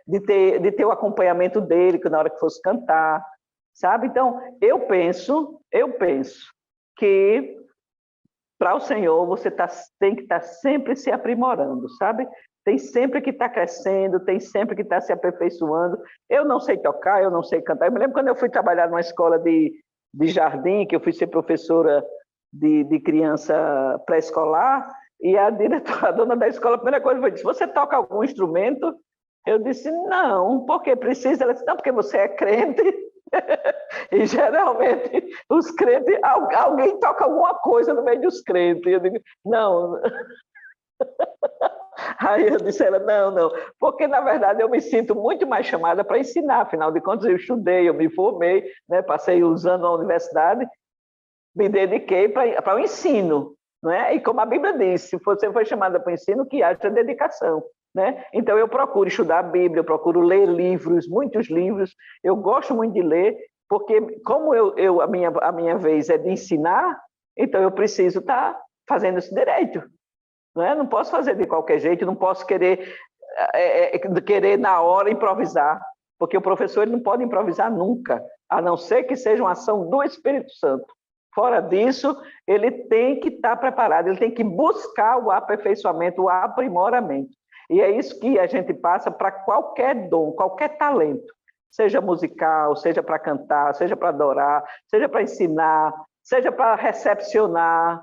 de ter o acompanhamento dele na hora que fosse cantar, sabe? Então, eu penso que para o Senhor você tem que estar sempre se aprimorando, sabe? Tem sempre que estar crescendo, tem sempre que estar se aperfeiçoando. Eu não sei tocar, eu não sei cantar. Eu me lembro quando eu fui trabalhar numa escola de jardim, que eu fui ser professora de criança pré-escolar, e a diretora, a dona da escola, a primeira coisa foi: disse, você toca algum instrumento? Eu disse, não. Por que precisa? Ela disse, não, porque você é crente. E geralmente os crentes, alguém toca alguma coisa no meio dos crentes. Eu digo, não. Aí eu disse a ela, não, porque na verdade eu me sinto muito mais chamada para ensinar, afinal de contas eu estudei, eu me formei, né, passei os anos na universidade, me dediquei para o ensino, não é? E como a Bíblia diz, se você foi chamada para o ensino, que haja dedicação. Né? Então eu procuro estudar a Bíblia, eu procuro ler livros, muitos livros, eu gosto muito de ler, porque como a minha vez é de ensinar, então eu preciso estar fazendo isso direito. Não é? Não posso fazer de qualquer jeito, não posso querer na hora improvisar, porque o professor ele não pode improvisar nunca, a não ser que seja uma ação do Espírito Santo. Fora disso, ele tem que estar preparado, ele tem que buscar o aperfeiçoamento, o aprimoramento. E é isso que a gente passa para qualquer dom, qualquer talento, seja musical, seja para cantar, seja para adorar, seja para ensinar, seja para recepcionar,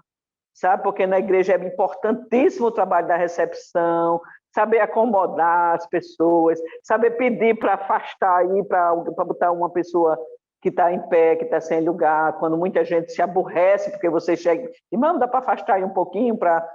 sabe? Porque na igreja é importantíssimo o trabalho da recepção, saber acomodar as pessoas, saber pedir para afastar aí, para botar uma pessoa que está em pé, que está sem lugar, quando muita gente se aborrece, porque você chega e, mano, dá para afastar aí um pouquinho para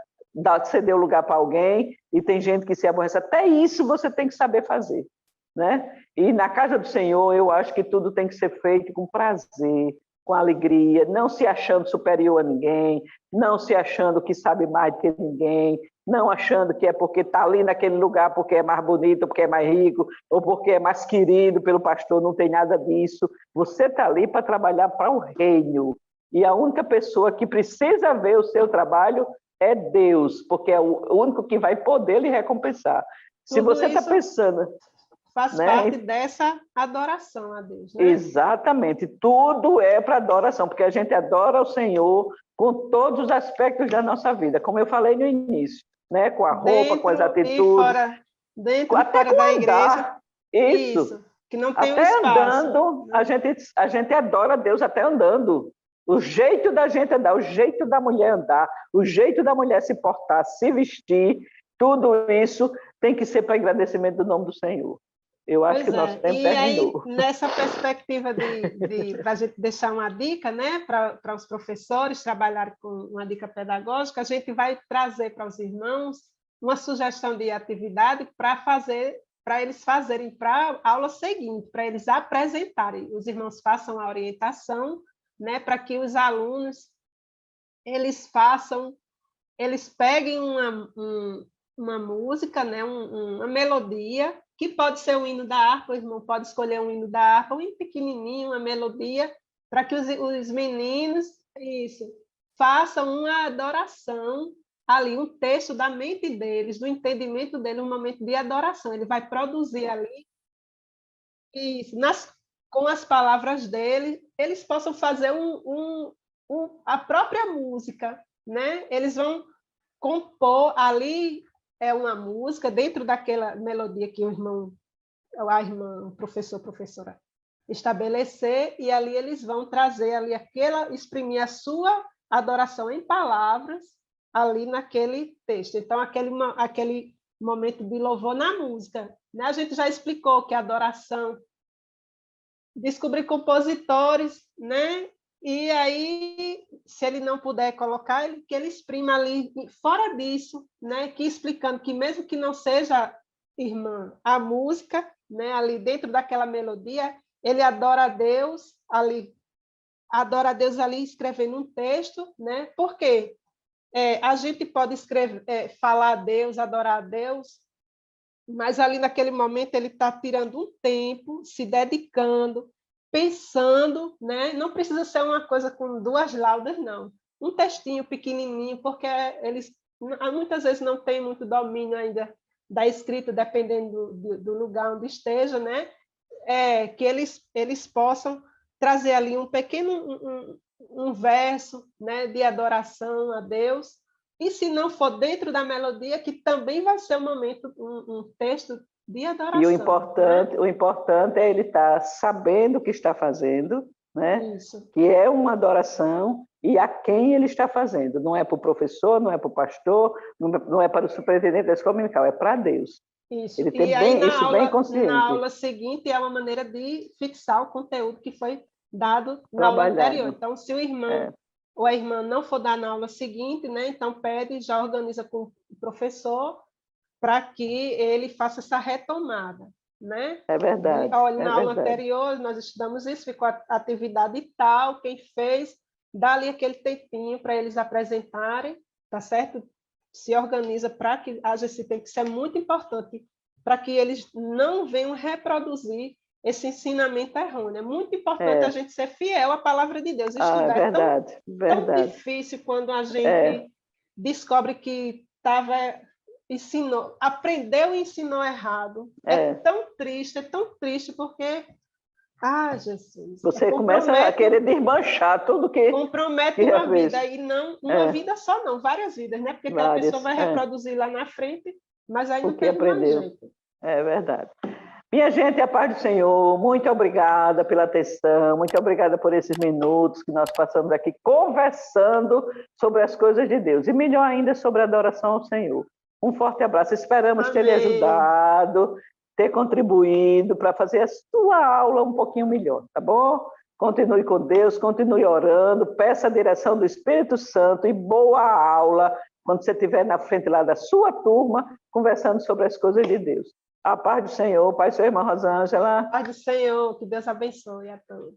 ceder o lugar para alguém, e tem gente que se aborrece. Até isso você tem que saber fazer, né? E na casa do Senhor, eu acho que tudo tem que ser feito com prazer, com alegria, não se achando superior a ninguém, não se achando que sabe mais do que ninguém, não achando que é porque está ali naquele lugar porque é mais bonito, porque é mais rico, ou porque é mais querido pelo pastor, não tem nada disso. Você está ali para trabalhar para o reino, e a única pessoa que precisa ver o seu trabalho é Deus, porque é o único que vai poder lhe recompensar. Se você está pensando... Faz parte dessa adoração a Deus, né? Exatamente, tudo é para adoração, porque a gente adora o Senhor com todos os aspectos da nossa vida, como eu falei no início, né? Com a roupa, com as atitudes, dentro e fora da igreja. Isso. Que não tem até um espaço, andando, né? a gente adora Deus até andando. O jeito da gente andar, o jeito da mulher andar, o jeito da mulher se portar, se vestir, tudo isso tem que ser para agradecimento do nome do Senhor. Eu acho que o nosso tempo terminou. Aí, nessa perspectiva para a gente deixar uma dica, né, para os professores trabalharem com uma dica pedagógica, a gente vai trazer para os irmãos uma sugestão de atividade para eles fazerem para a aula seguinte, para eles apresentarem. Os irmãos façam a orientação, né, para que os alunos eles peguem uma música, né, uma melodia, que pode ser um hino da harpa, o irmão pode escolher um hino da harpa, um pequenininho, uma melodia, para que os meninos façam uma adoração ali, um texto da mente deles, do entendimento dele, um momento de adoração. Ele vai produzir ali, com as palavras dele, eles possam fazer a própria música, né? Eles vão compor ali uma música dentro daquela melodia que a irmã, professora estabelecer, e ali eles vão trazer ali exprimir a sua adoração em palavras ali naquele texto. Então, aquele momento de louvor na música, né? A gente já explicou que a adoração descobrir compositores, né? E aí, se ele não puder colocar, que ele exprima ali, fora disso, né? Que explicando que mesmo que não seja, irmã, a música, né? Ali dentro daquela melodia, ele adora a Deus ali escrevendo um texto, né? Por quê? A gente pode escrever, falar a Deus, adorar a Deus, mas ali naquele momento ele está tirando um tempo, se dedicando, pensando, né? Não precisa ser uma coisa com 2 laudas, não. Um textinho pequenininho, porque eles muitas vezes não têm muito domínio ainda da escrita, dependendo do lugar onde esteja, né? Que eles possam trazer ali um pequeno um verso, né, de adoração a Deus, e se não for dentro da melodia, que também vai ser um momento, um texto de adoração. E o importante é ele estar sabendo o que está fazendo, né? Isso. Que é uma adoração e a quem ele está fazendo. Não é para o professor, não é para o pastor, não é para o superintendente da escola dominical, é para Deus. Isso. Ele tem E aí, isso bem consciente. na aula seguinte, é uma maneira de fixar o conteúdo que foi dado na aula anterior. Então, se o irmão ou a irmã não for dar na aula seguinte, né, então pede, já organiza com o professor para que ele faça essa retomada, né? É verdade. Olha, na aula anterior nós estudamos isso, ficou a atividade tal, quem fez, dá ali aquele tempinho para eles apresentarem, tá certo? Se organiza para que haja esse tempo, isso é muito importante, para que eles não venham reproduzir esse ensinamento errôneo. É muito importante a gente ser fiel à palavra de Deus. Estudar é verdade, tão difícil quando a gente descobre que aprendeu e ensinou errado. É tão triste, porque... Jesus! Você começa a querer desmanchar tudo que... Compromete uma vida, e não uma vida só, não, várias vidas, né? Porque aquela pessoa vai reproduzir lá na frente, mas aí não tem mais jeito. É verdade. Minha gente, a paz do Senhor, muito obrigada pela atenção, muito obrigada por esses minutos que nós passamos aqui conversando sobre as coisas de Deus, e melhor ainda sobre a adoração ao Senhor. Um forte abraço, esperamos ter lhe ajudado, ter contribuído para fazer a sua aula um pouquinho melhor, tá bom? Continue com Deus, continue orando, peça a direção do Espírito Santo e boa aula quando você estiver na frente lá da sua turma, conversando sobre as coisas de Deus. A paz do Senhor, Pai, sua irmã Rosângela. A paz do Senhor, que Deus abençoe a todos.